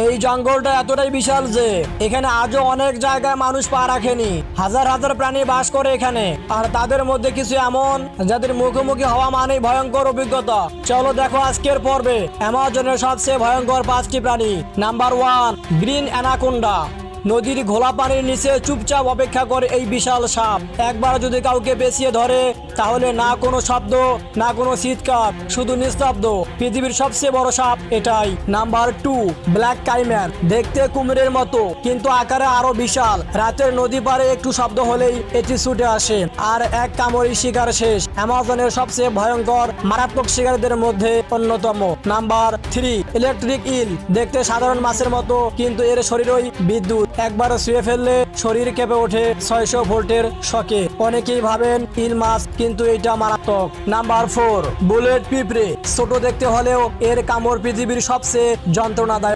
এই জঙ্গলটা এতটাই বিশাল যে এখানে আজও অনেক জায়গায় মানুষ পা রাখেনি। হাজার হাজার প্রাণী বাস করে এখানে, আর তাদের মধ্যে কিছু এমন যাদের মুখোমুখি হওয়া মানেই ভয়ঙ্কর অভিজ্ঞতা। চলো দেখো আজকের পর্বে অ্যামাজনের সবচেয়ে ভয়ঙ্কর 5টি প্রাণী। Number 1, green anaconda. নদীর ঘোলা পানির নিচে চুপচাপ অপেক্ষা করে এই বিশাল সাপ। একবার যদি কাউকে পেঁচিয়ে ধরে তাহলে না কোনো শব্দ, না কোনো চিৎকার, শুধু নিস্তব্ধ। পৃথিবীর সবচেয়ে বড় সাপ এটাই। Number 2, black caiman. দেখতে কুমিরের মতো কিন্তু আকারে আরো বিশাল। রাতের নদী পারে একটু শব্দ হলেই এটি ছুটে আসে, আর এক কামড়েই শিকার শেষ। অ্যামাজনের সবচেয়ে ভয়ঙ্কর মারাত্মক শিকারীদের মধ্যে অন্যতম। নাম্বার 3, ইলেকট্রিক ইল। দেখতে সাধারণ মাছের মতো কিন্তু এর শরীরই বিদ্যুৎ। একবার শুয়ে ফেললে শরীর কেঁপে ওঠে 600 ভোল্টের শকে। অনেকেই ভাবেন ইল মাছ, কিন্তু এটা মারাত্মক। নাম্বার 4, বুলেট পিঁপড়ে। ছোট দেখতে হলেও এর কামড় পৃথিবীর সবচেয়ে যন্ত্রণাদায়ক।